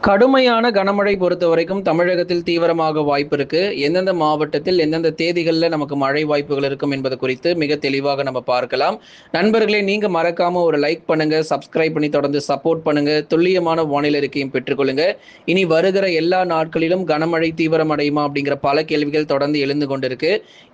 கடுமையான கனமழை பொறுத்தவரைக்கும் தமிழகத்தில் தீவிரமாக வாய்ப்பு இருக்கு. எந்தெந்த மாவட்டத்தில், எந்தெந்த தேதிகள்ல நமக்கு மழை வாய்ப்புகள் இருக்கும் என்பது குறித்து மிக தெளிவாக நம்ம பார்க்கலாம். நண்பர்களே, நீங்க மறக்காம ஒரு லைக் பண்ணுங்க, சப்ஸ்கிரைப் பண்ணி தொடர்ந்து சப்போர்ட் பண்ணுங்க. துல்லியமான வானிலை அறிக்கையும் பெற்றுக்கொள்ளுங்க. இனி வருகிற எல்லா நாட்களிலும் கனமழை தீவிரமடையுமா அப்படிங்கிற பல கேள்விகள் தொடர்ந்து எழுந்து கொண்டிருக்கு.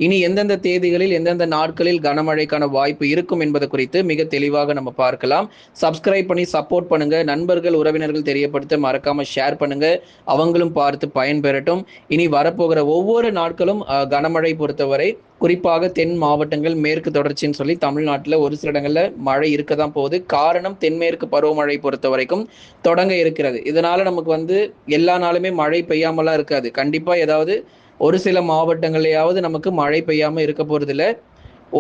இனி எந்தெந்த தேதிகளில், எந்தெந்த நாட்களில் கனமழைக்கான வாய்ப்பு இருக்கும் என்பது குறித்து மிக தெளிவாக நம்ம பார்க்கலாம். சப்ஸ்கிரைப் பண்ணி சப்போர்ட் பண்ணுங்க. நண்பர்கள், உறவினர்கள் தெரியப்படுத்த மறக்காம ஷேர் பண்ணுங்க. அவங்களும் பார்த்து பயன்பெறட்டும். இனி வரப்போகிற ஒவ்வொரு நாட்களும் கனமழை பொறுத்தவரை குறிப்பாக தென் மாவட்டங்கள் மேற்கு தொடர்ச்சின்னு சொல்லி தமிழ்நாட்டில் ஒரு சில இடங்கள்ல மழை இருக்க தான் போகுது. காரணம் தென்மேற்கு பருவமழை பொறுத்த வரைக்கும் தொடங்க இருக்கிறது. இதனால நமக்கு எல்லா நாளுமே மழை பெய்யாமலாம் இருக்காது. கண்டிப்பா ஏதாவது ஒரு சில மாவட்டங்களையாவது நமக்கு மழை பெய்யாம இருக்க போறது இல்லை.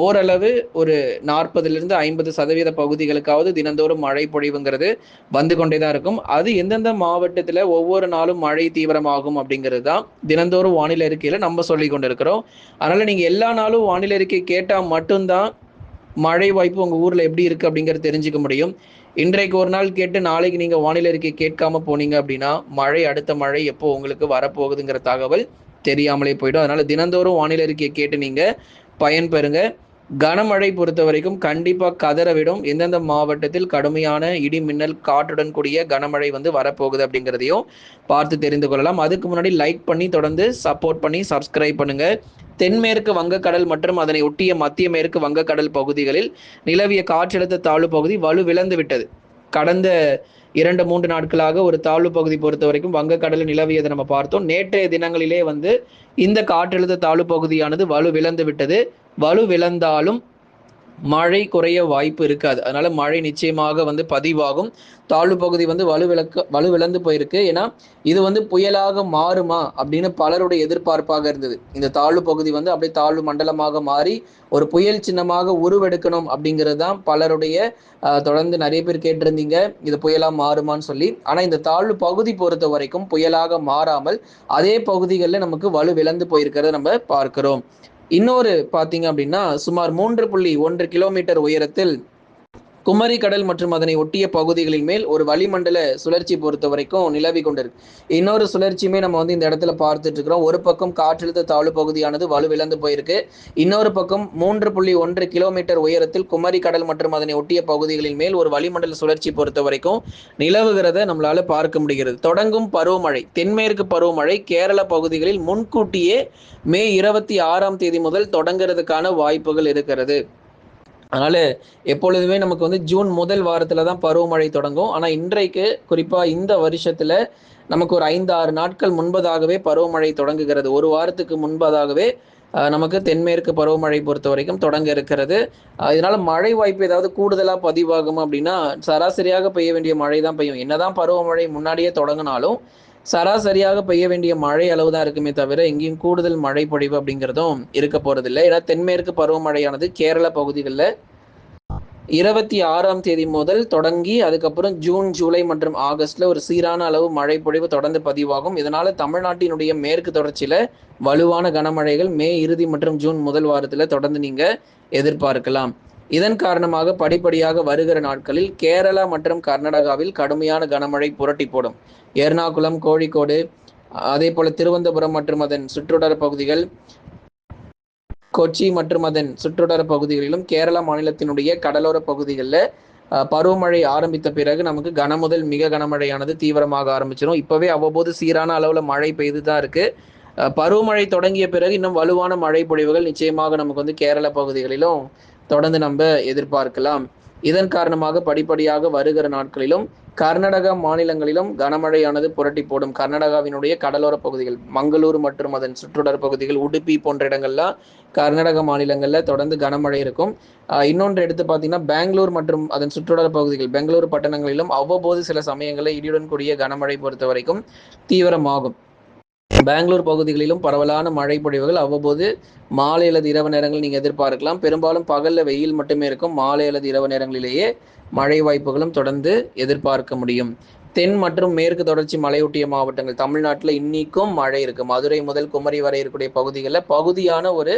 ஓரளவு ஒரு 40% 50% பகுதிகளுக்காவது தினந்தோறும் மழை பொழிவுங்கிறது வந்து கொண்டே தான் இருக்கும். அது எந்தெந்த மாவட்டத்தில் ஒவ்வொரு நாளும் மழை தீவிரமாகும் அப்படிங்கிறது தான் தினந்தோறும் வானிலை அறிக்கையில் நம்ம சொல்லி கொண்டு இருக்கிறோம். அதனால நீங்கள் எல்லா நாளும் வானிலை அறிக்கை கேட்டால் மட்டும்தான் மழை வாய்ப்பு உங்கள் ஊரில் எப்படி இருக்குது அப்படிங்கிறது தெரிஞ்சுக்க முடியும். இன்றைக்கு ஒரு நாள் கேட்டு நாளைக்கு நீங்கள் வானிலை அறிக்கை கேட்காம போனீங்க அப்படின்னா அடுத்த மழை எப்போ உங்களுக்கு வரப்போகுதுங்கிற தகவல் தெரியாமலே போயிடும். அதனால தினந்தோறும் வானிலை அறிக்கையை கேட்டு நீங்கள் பயன்பெறுங்க. கனமழை பொறுத்த வரைக்கும் கண்டிப்பாக கதறவிடும். எந்தெந்த மாவட்டத்தில் கடுமையான இடி மின்னல் காற்றுடன் கூடிய கனமழை வரப்போகுது அப்படிங்கிறதையும் பார்த்து தெரிந்து கொள்ளலாம். அதுக்கு முன்னாடி லைக் பண்ணி தொடர்ந்து சப்போர்ட் பண்ணி சப்ஸ்கிரைப் பண்ணுங்க. தென்மேற்கு வங்கக்கடல் மற்றும் அதனை ஒட்டிய மத்திய மேற்கு வங்கக்கடல் பகுதிகளில் நிலவிய காற்றழுத்த தாழ்வு பகுதி வலுவிழந்து விட்டது. கடந்த 2-3 நாட்களாக ஒரு தாழ்வு பகுதி பொறுத்த வரைக்கும் வங்கக்கடலில் நிலவியதை நம்ம பார்த்தோம். நேற்றைய தினங்களிலே இந்த காற்றழுத்த தாழ்வு பகுதியானது வலுவிழந்து விட்டது. வலுவிழந்தாலும் மழை குறைய வாய்ப்பு இருக்காது. அதனால மழை நிச்சயமாக பதிவாகும். தாழ்வு பகுதி வலுவிழந்து போயிருக்கு. ஏன்னா இது புயலாக மாறுமா அப்படின்னு பலருடைய எதிர்பார்ப்பாக இருந்தது. இந்த தாழ்வு பகுதி அப்படியே தாழ்வு மண்டலமாக மாறி ஒரு புயல் சின்னமாக உருவெடுக்கணும் அப்படிங்கிறது தான் பலருடைய தொடர்ந்து நிறைய பேர் கேட்டிருந்தீங்க, இது புயலா மாறுமான்னு சொல்லி. ஆனா இந்த தாழ்வு பகுதி பொறுத்த வரைக்கும் புயலாக மாறாமல் அதே பகுதிகளில் நமக்கு வலுவிழந்து போயிருக்கிறத நம்ம பார்க்கிறோம். இன்னொரு பார்த்தீங்க அப்படின்னா சுமார் 3.1 கிலோமீட்டர் உயரத்தில் குமரி கடல் மற்றும் அதனை ஒட்டிய பகுதிகளின் மேல் ஒரு வளிமண்டல சுழற்சி பொறுத்த வரைக்கும் நிலவி கொண்டிருக்கு. இன்னொரு சுழற்சியுமே நம்ம இந்த இடத்துல பார்த்துட்டு இருக்கிறோம். ஒரு பக்கம் காற்றழுத்த தாழ்வு பகுதியானது வலுவிழந்து போயிருக்கு. இன்னொரு பக்கம் 3.1 கிலோமீட்டர் உயரத்தில் குமரி கடல் மற்றும் அதனை ஒட்டிய பகுதிகளின் மேல் ஒரு வளிமண்டல சுழற்சி பொறுத்த வரைக்கும் நிலவுகிறத நம்மளால பார்க்க முடிகிறது. தொடங்கும் பருவமழை தென்மேற்கு பருவமழை கேரள பகுதிகளில் முன்கூட்டியே மே 26ஆம் தேதி முதல் தொடங்குறதுக்கான வாய்ப்புகள் இருக்கிறது. அதனால எப்பொழுதுமே நமக்கு ஜூன் முதல் வாரத்துல தான் பருவமழை தொடங்கும். ஆனா இன்றைக்கு குறிப்பா இந்த வருஷத்துல நமக்கு ஒரு 5-6 நாட்கள் முன்பதாகவே பருவமழை தொடங்குகிறது. ஒரு வாரத்துக்கு முன்பதாகவே நமக்கு தென்மேற்கு பருவமழை பொறுத்த வரைக்கும் தொடங்க இருக்கிறது. இதனால மழை வாய்ப்பு ஏதாவது கூடுதலா பதிவாகும் அப்படின்னா சராசரியாக பெய்ய வேண்டிய மழை தான் பெய்யும். என்னதான் பருவமழை முன்னாடியே தொடங்கினாலும் சராசரியாக பெய்ய வேண்டிய மழை அளவு தான் இருக்குமே தவிர எங்கேயும் கூடுதல் மழை பொழிவு அப்படிங்கிறதும் இருக்க போறதில்லை. ஏன்னா தென்மேற்கு பருவமழையானது கேரள பகுதிகளில் 26ஆம் தேதி முதல் தொடங்கி அதுக்கப்புறம் ஜூன், ஜூலை மற்றும் ஆகஸ்ட்ல ஒரு சீரான அளவு மழை பொழிவு தொடர்ந்து பதிவாகும். இதனால தமிழ்நாட்டினுடைய மேற்கு தொடர்ச்சியில வலுவான கனமழைகள் மே இறுதி மற்றும் ஜூன் முதல் வாரத்துல தொடர்ந்து நீங்க எதிர்பார்க்கலாம். இதன் காரணமாக படிப்படியாக வருகிற நாட்களில் கேரளா மற்றும் கர்நாடகாவில் கடுமையான கனமழை புரட்டி போடும். எர்ணாகுளம், கோழிக்கோடு, அதே போல திருவனந்தபுரம் மற்றும் அதன் சுற்றுவட்டார பகுதிகள், கொச்சி மற்றும் அதன் சுற்றுவட்டார பகுதிகளிலும் கேரள மாநிலத்தினுடைய கடலோர பகுதிகளில் பருவமழை ஆரம்பித்த பிறகு நமக்கு கனமுதல் மிக கனமழையானது தீவிரமாக ஆரம்பிச்சிடும். இப்பவே அவ்வப்போது சீரான அளவில் மழை பெய்து தான் இருக்கு. பருவமழை தொடங்கிய பிறகு இன்னும் வலுவான மழை பொழிவுகள் நிச்சயமாக நமக்கு கேரள பகுதிகளிலும் தொடர்ந்து நம்ம எதிர்பார்க்கலாம். இதன் காரணமாக படிப்படியாக வருகிற நாட்களிலும் கர்நாடகா மாநிலங்களிலும் கனமழையானது புரட்டி போடும். கர்நாடகாவினுடைய கடலோர பகுதிகள் மங்களூர் மற்றும் அதன் சுற்றுவட்டார பகுதிகள், உடுப்பி போன்ற இடங்கள்லாம் கர்நாடக மாநிலங்களில் தொடர்ந்து கனமழை இருக்கும். இன்னொன்று எடுத்து பார்த்தீங்கன்னா பெங்களூர் மற்றும் அதன் சுற்றுவட்டார பகுதிகள், பெங்களூர் பட்டணங்களிலும் அவ்வப்போது சில சமயங்களில் இடியுடன் கூடிய கனமழை பொறுத்த வரைக்கும் தீவிரமாகும். பெங்களூர் பகுதிகளிலும் பரவலான மழை பொழிவுகள் அவ்வப்போது மாலை அல்லது இரவு நேரங்கள் நீங்கள் எதிர்பார்க்கலாம். பெரும்பாலும் பகலில் வெயில் மட்டுமே இருக்கும். மாலை அல்லது இரவு நேரங்களிலேயே மழை வாய்ப்புகளும் தொடர்ந்து எதிர்பார்க்க முடியும். தென் மற்றும் மேற்கு தொடர்ச்சி மலையொட்டிய மாவட்டங்கள் தமிழ்நாட்டில் இன்னிக்கும் மழை இருக்கு. மதுரை முதல் குமரி வரை இருக்கக்கூடிய பகுதிகளில் பகுதியான ஒரு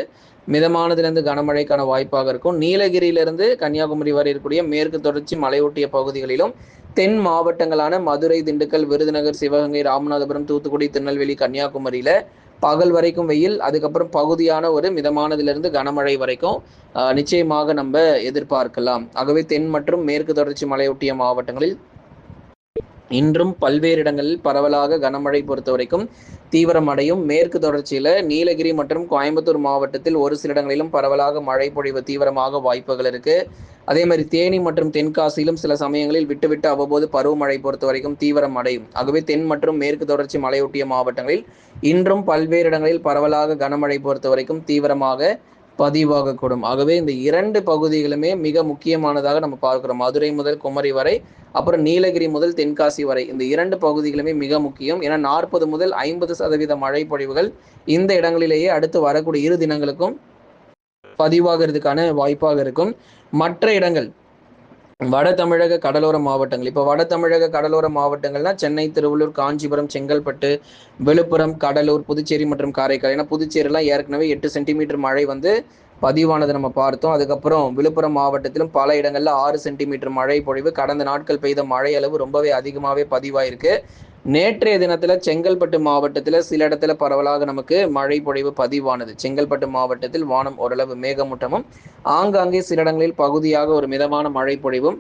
மிதமானதிலிருந்து கனமழைக்கான வாய்ப்பாக இருக்கும். நீலகிரியிலிருந்து கன்னியாகுமரி வரை இருக்கக்கூடிய மேற்கு தொடர்ச்சி மலையொட்டிய பகுதிகளிலும் தென் மாவட்டங்களான மதுரை, திண்டுக்கல், விருதுநகர், சிவகங்கை, ராமநாதபுரம், தூத்துக்குடி, திருநெல்வேலி, கன்னியாகுமரியில பகல் வரைக்கும் வெயில், அதுக்கப்புறம் பகுதியான ஒரு மிதமானதிலிருந்து கனமழை வரைக்கும் நிச்சயமாக நம்ம எதிர்பார்க்கலாம். ஆகவே தென் மற்றும் மேற்கு தொடர்ச்சி மலையொட்டிய மாவட்டங்களில் இன்றும் பல்வேறு இடங்களில் பரவலாக கனமழை பொறுத்த வரைக்கும் தீவிரமடையும். மேற்கு தொடர்ச்சியில நீலகிரி மற்றும் கோயம்புத்தூர் மாவட்டத்தில் ஒரு சில இடங்களிலும் பரவலாக மழை பொழிவு தீவிரமாக வாய்ப்புகள் இருக்கு. அதே மாதிரி தேனி மற்றும் தென்காசியிலும் சில சமயங்களில் விட்டுவிட்டு அவ்வப்போது பருவமழை பொறுத்த வரைக்கும் தீவிரம் அடையும். ஆகவே தென் மற்றும் மேற்கு தொடர்ச்சி மலையொட்டிய மாவட்டங்களில் இன்றும் பல்வேறு இடங்களில் பரவலாக கனமழை பொறுத்த வரைக்கும் தீவிரமாக பதிவாகக்கூடும். ஆகவே இந்த இரண்டு பகுதிகளுமே மிக முக்கியமானதாக நம்ம பார்க்கிறோம். மதுரை முதல் குமரி வரை, அப்புறம் நீலகிரி முதல் தென்காசி வரை இந்த இரண்டு பகுதிகளுமே மிக முக்கியம். ஏன்னா 40 முதல் 50% மழை பொழிவுகள் இந்த இடங்களிலேயே அடுத்து வரக்கூடிய 2 தினங்களுக்கும் பதிவாகிறதுக்கான வாய்ப்பாக இருக்கும். மற்ற இடங்கள் வட தமிழக கடலோர மாவட்டங்கள், இப்போ வட தமிழக கடலோர மாவட்டங்கள்னா சென்னை, திருவள்ளூர், காஞ்சிபுரம், செங்கல்பட்டு, விழுப்புரம், கடலூர், புதுச்சேரி மற்றும் காரைக்கால். ஏன்னா புதுச்சேரிலாம் ஏற்கனவே 8 சென்டிமீட்டர் மழை வந்து பதிவானதை நம்ம பார்த்தோம். அதுக்கப்புறம் விழுப்புரம் மாவட்டத்திலும் பல இடங்களில் 6 சென்டிமீட்டர் மழை பொழிவு. கடந்த நாட்கள் பெய்த மழை அளவு ரொம்பவே அதிகமாகவே பதிவாயிருக்கு. நேற்றைய தினத்தில் செங்கல்பட்டு மாவட்டத்தில் சில இடத்துல பரவலாக நமக்கு மழை பொழிவு பதிவானது. செங்கல்பட்டு மாவட்டத்தில் வானம் ஓரளவு மேகமூட்டமும் ஆங்காங்கே சில இடங்களில் பகுதியாக ஒரு மிதமான மழை பொழிவும்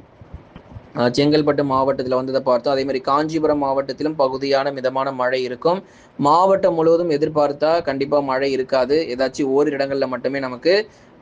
செங்கல்பட்டு மாவட்டத்தில் வந்ததை பார்த்தோம். அதே மாதிரி காஞ்சிபுரம் மாவட்டத்திலும் பகுதியான மிதமான மழை இருக்கும். மாவட்டம் முழுவதும் எதிர்பார்த்தா கண்டிப்பாக மழை இருக்காது. ஏதாச்சும் ஓரிரு இடங்களில் மட்டுமே நமக்கு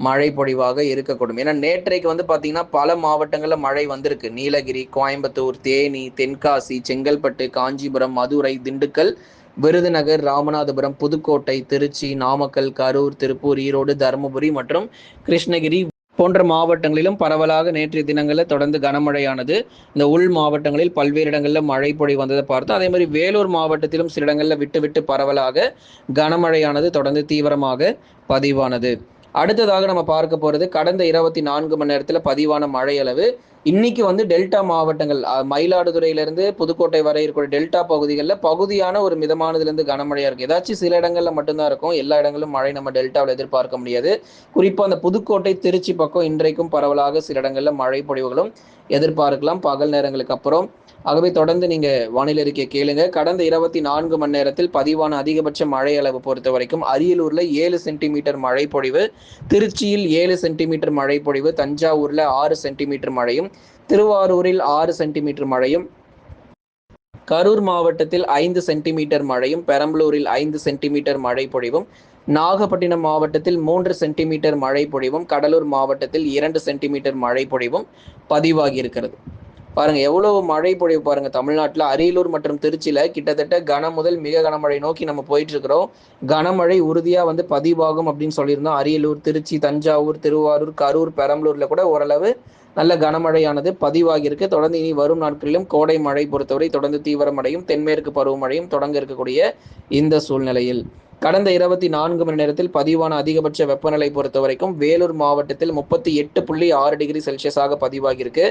மழை பொழிவாக இருக்கக்கூடும். ஏன்னா நேற்றைக்கு வந்து பார்த்தீங்கன்னா பல மாவட்டங்களில் மழை வந்திருக்கு. நீலகிரி, கோயம்புத்தூர், தேனி, தென்காசி, செங்கல்பட்டு, காஞ்சிபுரம், மதுரை, திண்டுக்கல், விருதுநகர், ராமநாதபுரம், புதுக்கோட்டை, திருச்சி, நாமக்கல், கரூர், திருப்பூர், ஈரோடு, தருமபுரி மற்றும் கிருஷ்ணகிரி போன்ற மாவட்டங்களிலும் பரவலாக நேற்றைய தினங்களில் தொடர்ந்து கனமழையானது. இந்த உள் மாவட்டங்களில் பல்வேறு இடங்களில் மழை பொழிவு வந்ததை பார்த்தோம். அதே மாதிரி வேலூர் மாவட்டத்திலும் சில இடங்களில் விட்டு விட்டு பரவலாக கனமழையானது தொடர்ந்து தீவிரமாக பதிவானது. அடுத்ததாக நம்ம பார்க்க போறது கடந்த 24 மணி நேரத்தில் பதிவான மழை அளவு. இன்னைக்கு வந்து டெல்டா மாவட்டங்கள் மயிலாடுதுறையிலிருந்து புதுக்கோட்டை வரை இருக்கிற டெல்டா பகுதிகளில் பகுதியான ஒரு மிதமானதுலேருந்து கனமழையா இருக்கு. ஏதாச்சும் சில இடங்கள்ல மட்டும்தான் இருக்கும். எல்லா இடங்களும் மழை நம்ம டெல்டாவில் எதிர்பார்க்க முடியாது. குறிப்பா அந்த புதுக்கோட்டை, திருச்சி பக்கம் இன்றைக்கும் பரவலாக சில இடங்கள்ல மழை பொழிவுகளும் எதிர்பார்க்கலாம் பகல் நேரங்களுக்கு அப்புறம். ஆகவே தொடர்ந்து நீங்க வானிலை அறிக்கை கேளுங்க. கடந்த 24 மணி நேரத்தில் பதிவான அதிகபட்ச மழை அளவு பொறுத்த வரைக்கும் அரியலூர்ல 7 சென்டிமீட்டர் மழை பொழிவு, திருச்சியில் 7 சென்டிமீட்டர் மழை பொழிவு, தஞ்சாவூர்ல 6 சென்டிமீட்டர் மழையும், திருவாரூரில் 6 சென்டிமீட்டர் மழையும், கரூர் மாவட்டத்தில் 5 சென்டிமீட்டர் மழையும், பெரம்பலூரில் 5 சென்டிமீட்டர் மழை பொழிவும், நாகப்பட்டினம் மாவட்டத்தில் 3 சென்டிமீட்டர் மழை பொழிவும், கடலூர் மாவட்டத்தில் 2 சென்டிமீட்டர் மழை பொழிவும் பதிவாகி இருக்கிறது. பாருங்க எவ்வளவு மழை பொழிவு பாருங்க. தமிழ்நாட்டில் அரியலூர் மற்றும் திருச்சியில கிட்டத்தட்ட கன முதல் மிக கனமழை நோக்கி நம்ம போயிட்டு இருக்கிறோம். கனமழை உறுதியா வந்து பதிவாகும் அப்படின்னு சொல்லியிருந்தோம். அரியலூர், திருச்சி, தஞ்சாவூர், திருவாரூர், கரூர், பெரம்பலூர்ல கூட ஓரளவு நல்ல கனமழையானது பதிவாகி இருக்கு. தொடர்ந்து இனி வரும் நாட்களிலும் கோடை மழை பொறுத்தவரை தொடர்ந்து தீவிரமடையும். தென்மேற்கு பருவமழையும் தொடங்க இருக்கக்கூடிய இந்த சூழ்நிலையில் கடந்த 24 மணி நேரத்தில் பதிவான அதிகபட்ச வெப்பநிலை பொறுத்த வரைக்கும் வேலூர் மாவட்டத்தில் 38.6 டிகிரி செல்சியஸாக பதிவாகி இருக்கு.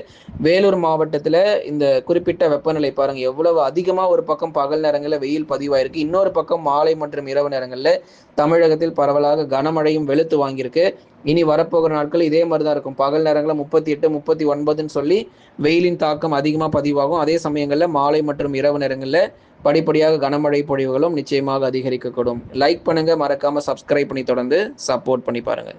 வேலூர் மாவட்டத்தில் இந்த குறிப்பிட்ட வெப்பநிலை பாருங்க எவ்வளவு அதிகமா ஒரு பக்கம் பகல் நேரங்களில் வெயில் பதிவாயிருக்கு, இன்னொரு பக்கம் மாலை மற்றும் இரவு நேரங்களில் தமிழகத்தில் பரவலாக கனமழையும் வெளுத்து வாங்கியிருக்கு. இனி வரப்போகிற நாட்கள் இதே மாதிரி தான் இருக்கும். பகல் நேரங்களில் 38, 39ன்னு சொல்லி வெயிலின் தாக்கம் அதிகமாக பதிவாகும். அதே சமயங்களில் மாலை மற்றும் இரவு நேரங்களில் படிப்படியாக கனமழை பொழிவுகளும் நிச்சயமாக அதிகரிக்கக்கூடும். லைக் பண்ணுங்க, மறக்காம சப்ஸ்கிரைப் பண்ணி தொடர்ந்து சப்போர்ட் பண்ணி பாருங்க.